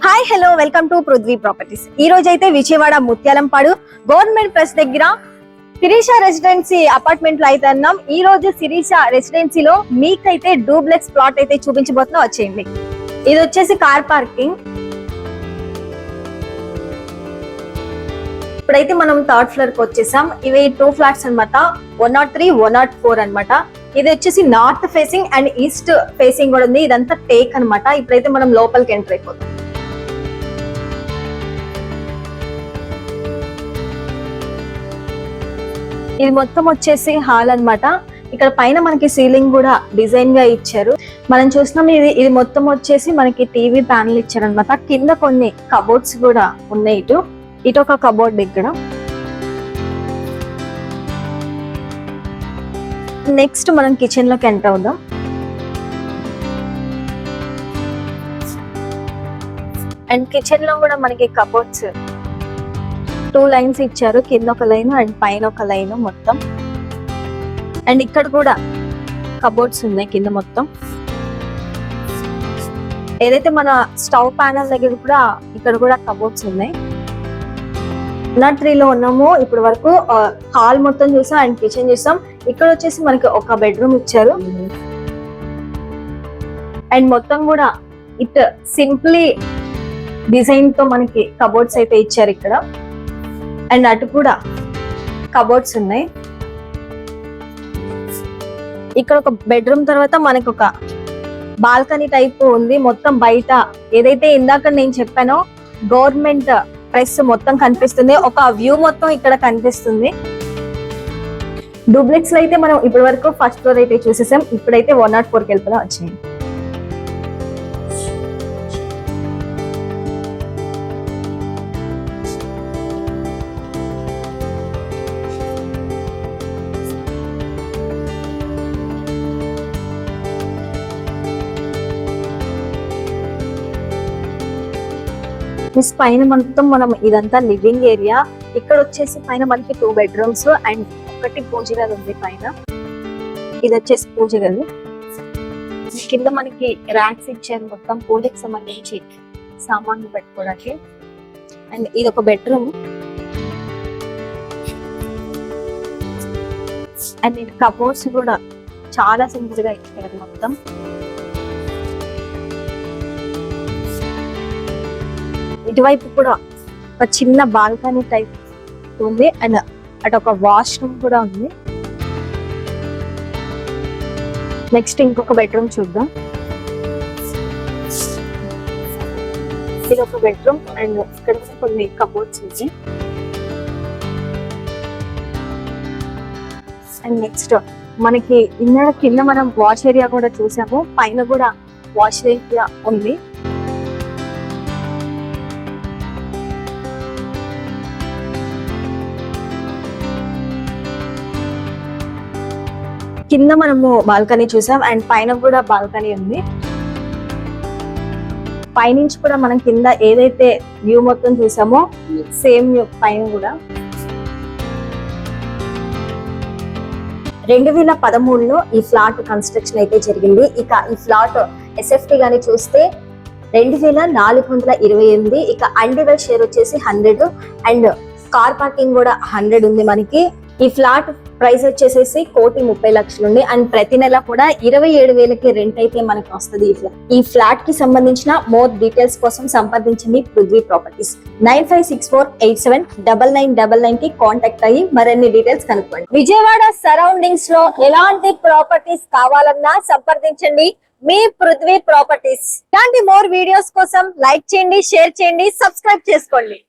Hi hello welcome to Prithvi properties. ఈ రోజు అయితే విజయవాడ ముత్యాలంపాడు గవర్నమెంట్ ప్రెస్ దగ్గర శిరీష రెసిడెన్సీ అపార్ట్మెంట్ లో అయితే అన్నాం. ఈ రోజు శిరీష రెసిడెన్సీలో మీకైతే డూప్లెక్స్ ప్లాట్ అయితే చూపించబోతున్నా, వచ్చేయండి. ఇది వచ్చేసి కార్ పార్కింగ్. ఇప్పుడైతే మనం థర్డ్ ఫ్లోర్ కి వచ్చేసాం. ఇవి 2 ఫ్లాట్స్ అనమాట, 103, 104 అనమాట. ఇది వచ్చేసి north facing and east facing కూడా ఉంది. ఇదంతా టేక్ అనమాట. ఇప్పుడైతే మనం లోపలికి ఎంటర్ అయిపోతాం. ఇది మొత్తం వచ్చేసి హాల్ అన్నమాట. ఇక్కడ పైన మనకి సీలింగ్ కూడా డిజైన్ గా ఇచ్చారు. మనం చూస్తున్నాం ఇది మొత్తం వచ్చేసి మనకి టీవీ ప్యానల్ ఇచ్చారు అనమాట. కింద కొన్ని కబోర్డ్స్ కూడా ఉన్నాయి. ఇటు ఒక కబోర్డ్. ఇక్కడ నెక్స్ట్ మనం కిచెన్ లోకి ఎంటర్ అవుదాం. అండ్ కిచెన్ లో కూడా మనకి కబోర్డ్స్ 2 లైన్స్ ఇచ్చారు. కింద ఒక లైన్ అండ్ పైన ఒక లైన్ మొత్తం. అండ్ ఇక్కడ కూడా కబోర్డ్స్ ఉన్నాయి కింద మొత్తం. ఏదైతే మన స్టవ్ ప్యానల్ దగ్గర కూడా ఇక్కడ కూడా కబోర్డ్స్ ఉన్నాయి. 103 లో ఉన్నాము. ఇప్పటి వరకు హాల్ మొత్తం చూసాం అండ్ కిచెన్ చూసాం. ఇక్కడ వచ్చేసి మనకి ఒక బెడ్రూమ్ ఇచ్చారు. అండ్ మొత్తం కూడా ఇట్ సింప్లీ డిజైన్ తో మనకి కబోర్డ్స్ అయితే ఇచ్చారు ఇక్కడ. అండ్ అటు కూడా కబోర్డ్స్ ఉన్నాయి. ఇక్కడ ఒక బెడ్రూమ్ తర్వాత మనకు ఒక బాల్కనీ టైప్ ఉంది. మొత్తం బయట ఏదైతే ఇందాక నేను చెప్పానో గవర్నమెంట్ ప్రెస్ మొత్తం కనిపిస్తుంది. ఒక వ్యూ మొత్తం ఇక్కడ కనిపిస్తుంది. డూప్లెక్స్ లో అయితే మనం ఇప్పటి వరకు ఫస్ట్ ఫ్లోర్ అయితే చూసేసాం. ఇప్పుడైతే 104 కి వెళ్ళిపోదాం, వచ్చింది. పైన మొత్తం మనం ఇదంతా లివింగ్ ఏరియా. ఇక్కడ వచ్చేసి పైన మనకి 2 బెడ్రూమ్స్ అండ్ ఒకటి పూజ గది ఉంది పైన. ఇది వచ్చేసి పూజ గది. కింద మనకి ర్యాక్స్ ఇచ్చారు మొత్తం పూజకి సంబంధించి సామాన్లు పెట్టుకోవడానికి. అండ్ ఇది ఒక బెడ్రూమ్. అండ్ ఇది కబోర్డ్స్ కూడా చాలా సింపుల్ గా ఇచ్చారు మొత్తం. ఇటువైపు కూడా ఒక చిన్న బాల్కనీ టైప్ ఉంది. అండ్ అటు ఒక వాష్రూమ్ కూడా ఉంది. నెక్స్ట్ ఇంకొక బెడ్రూమ్ చూద్దాం. ఇది ఒక బెడ్రూమ్ అండ్ ఇక్కడ కొన్ని కబోర్డ్స్ ఉంది. అండ్ నెక్స్ట్ మనకి కింద మనం వాష్ ఏరియా కూడా చూసాము. పైన కూడా వాష్ ఏరియా ఉంది. కింద మనము బాల్కనీ చూసాం అండ్ పైన కూడా బాల్కనీ ఉంది. పైనుంచి కూడా మనం కింద ఏదైతే వ్యూ మొత్తం చూసామో సేమ్ వ్యూ పైన కూడా. 2013లో ఈ ఫ్లాట్ కన్స్ట్రక్షన్ అయితే జరిగింది. ఇక ఈ ఫ్లాట్ ఎస్ఎఫ్టీ గాని చూస్తే 2428. ఇక అన్డివైడ్ షేర్ వచ్చేసి 100 అండ్ కార్ పార్కింగ్ కూడా 100 ఉంది మనకి. ఈ ఫ్లాట్ ప్రైస్ వచ్చేసేసి 1,30,00,000 ఉంది. అండ్ ప్రతి నెల కూడా 27,000కి రెంట్ అయితే మనకి వస్తుంది. ఈ ఫ్లాట్ కి సంబంధించిన మోర్ డీటెయిల్స్ కోసం సంప్రదించండి పృథ్వీ ప్రాపర్టీస్. 9564879999 కి కాంటాక్ట్ అయ్యి మరిన్ని డీటెయిల్స్ కనుక్కోండి. విజయవాడ సరౌండింగ్స్ లో ఎలాంటి ప్రాపర్టీస్ కావాలన్నా సంప్రదించండి మీ పృథ్వీ ప్రాపర్టీస్. ఇలాంటి మోర్ వీడియోస్ కోసం లైక్ చేయండి, షేర్ చేయండి, సబ్స్క్రైబ్ చేసుకోండి.